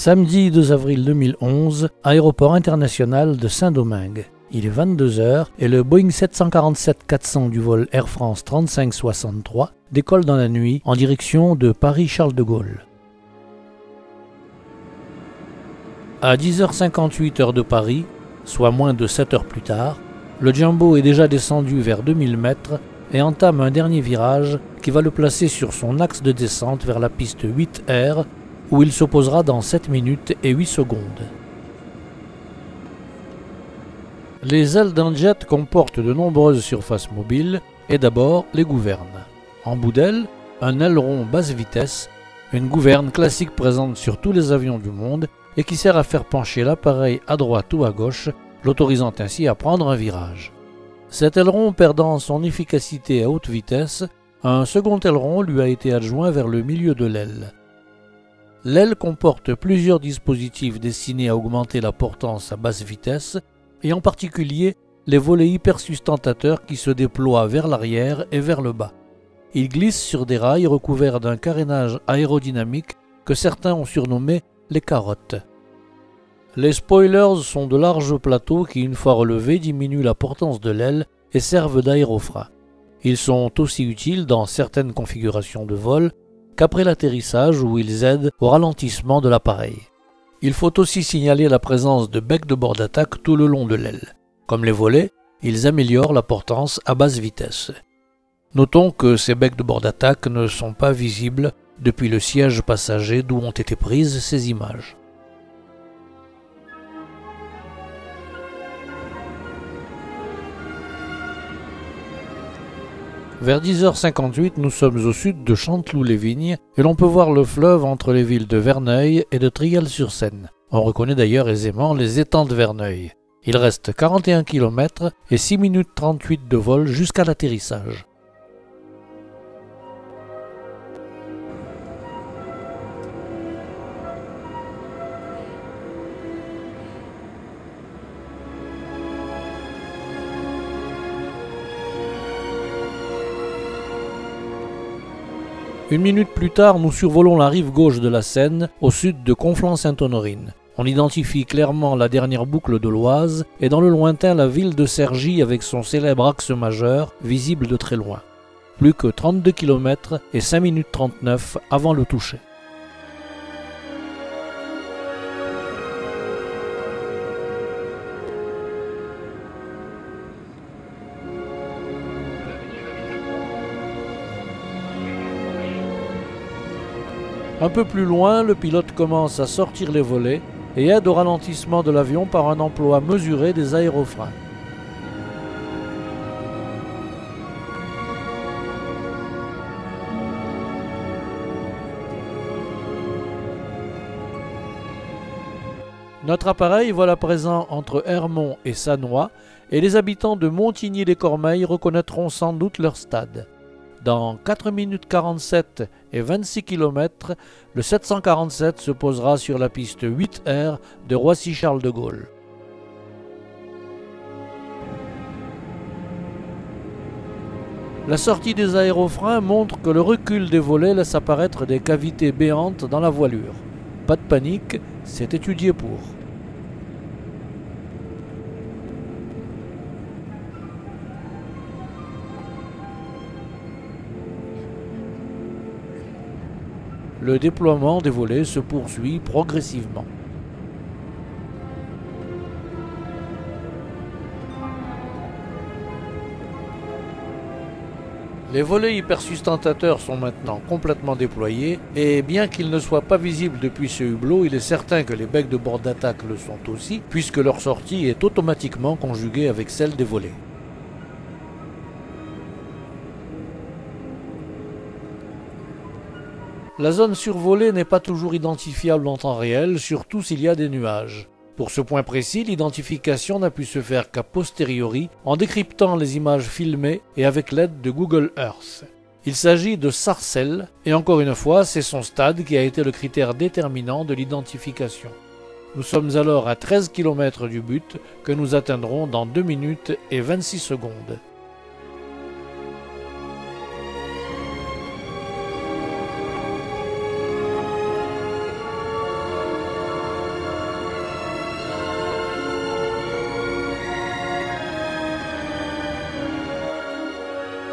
Samedi 2 avril 2011, aéroport international de Saint-Domingue. Il est 22 h et le Boeing 747-400 du vol Air France 3563 décolle dans la nuit en direction de Paris-Charles de Gaulle. À 10h58 heure de Paris, soit moins de 7 heures plus tard, le Jumbo est déjà descendu vers 2000 mètres et entame un dernier virage qui va le placer sur son axe de descente vers la piste 8R où il s'opposera dans 7 minutes et 8 secondes. Les ailes d'un jet comportent de nombreuses surfaces mobiles et d'abord les gouvernes. En bout d'aile, un aileron basse vitesse, une gouverne classique présente sur tous les avions du monde et qui sert à faire pencher l'appareil à droite ou à gauche, l'autorisant ainsi à prendre un virage. Cet aileron perdant son efficacité à haute vitesse, un second aileron lui a été adjoint vers le milieu de l'aile. L'aile comporte plusieurs dispositifs destinés à augmenter la portance à basse vitesse, et en particulier les volets hypersustentateurs qui se déploient vers l'arrière et vers le bas. Ils glissent sur des rails recouverts d'un carénage aérodynamique que certains ont surnommé les carottes. Les spoilers sont de larges plateaux qui, une fois relevés, diminuent la portance de l'aile et servent d'aérofrein. Ils sont aussi utiles dans certaines configurations de vol qu'après l'atterrissage où ils aident au ralentissement de l'appareil. Il faut aussi signaler la présence de becs de bord d'attaque tout le long de l'aile. Comme les volets, ils améliorent la portance à basse vitesse. Notons que ces becs de bord d'attaque ne sont pas visibles depuis le siège passager d'où ont été prises ces images. Vers 10h58, nous sommes au sud de Chanteloup-les-Vignes et l'on peut voir le fleuve entre les villes de Verneuil et de Triel-sur-Seine. On reconnaît d'ailleurs aisément les étangs de Verneuil. Il reste 41 km et 6 minutes 38 de vol jusqu'à l'atterrissage. Une minute plus tard, nous survolons la rive gauche de la Seine, au sud de Conflans-Sainte-Honorine. On identifie clairement la dernière boucle de l'Oise et dans le lointain la ville de Cergy avec son célèbre axe majeur, visible de très loin. Plus que 32 km et 5 minutes 39 avant le toucher. Un peu plus loin, le pilote commence à sortir les volets et aide au ralentissement de l'avion par un emploi mesuré des aérofreins. Notre appareil vole à présent entre Hermont et Sannois et les habitants de Montigny-les-Cormeilles reconnaîtront sans doute leur stade. Dans 4 minutes 47 et 26 km, le 747 se posera sur la piste 8R de Roissy-Charles de Gaulle. La sortie des aérofreins montre que le recul des volets laisse apparaître des cavités béantes dans la voilure. Pas de panique, c'est étudié pour. Le déploiement des volets se poursuit progressivement. Les volets hypersustentateurs sont maintenant complètement déployés et bien qu'ils ne soient pas visibles depuis ce hublot, il est certain que les becs de bord d'attaque le sont aussi puisque leur sortie est automatiquement conjuguée avec celle des volets. La zone survolée n'est pas toujours identifiable en temps réel, surtout s'il y a des nuages. Pour ce point précis, l'identification n'a pu se faire qu'a posteriori en décryptant les images filmées et avec l'aide de Google Earth. Il s'agit de Sarcelles, et encore une fois, c'est son stade qui a été le critère déterminant de l'identification. Nous sommes alors à 13 km du but que nous atteindrons dans 2 minutes et 26 secondes.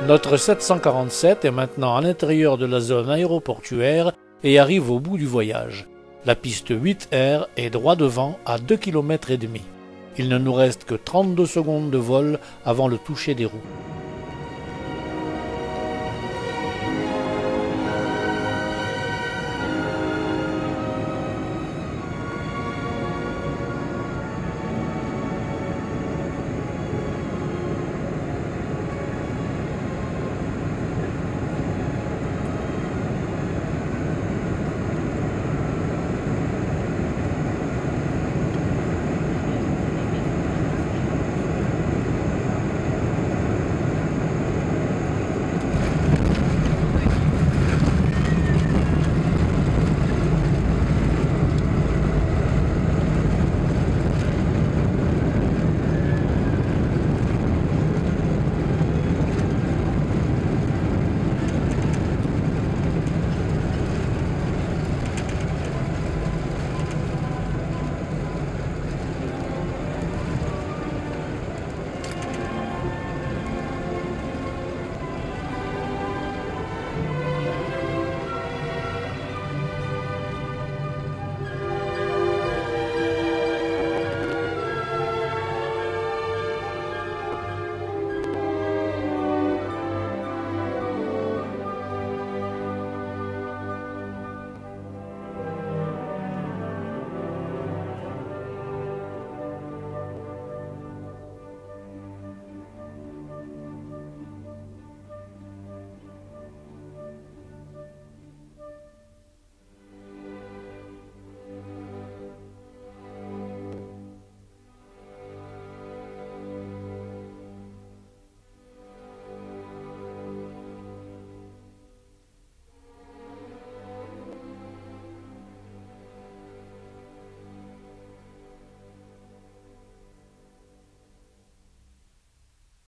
Notre 747 est maintenant à l'intérieur de la zone aéroportuaire et arrive au bout du voyage. La piste 8R est droit devant à 2,5 km. Il ne nous reste que 32 secondes de vol avant le toucher des roues.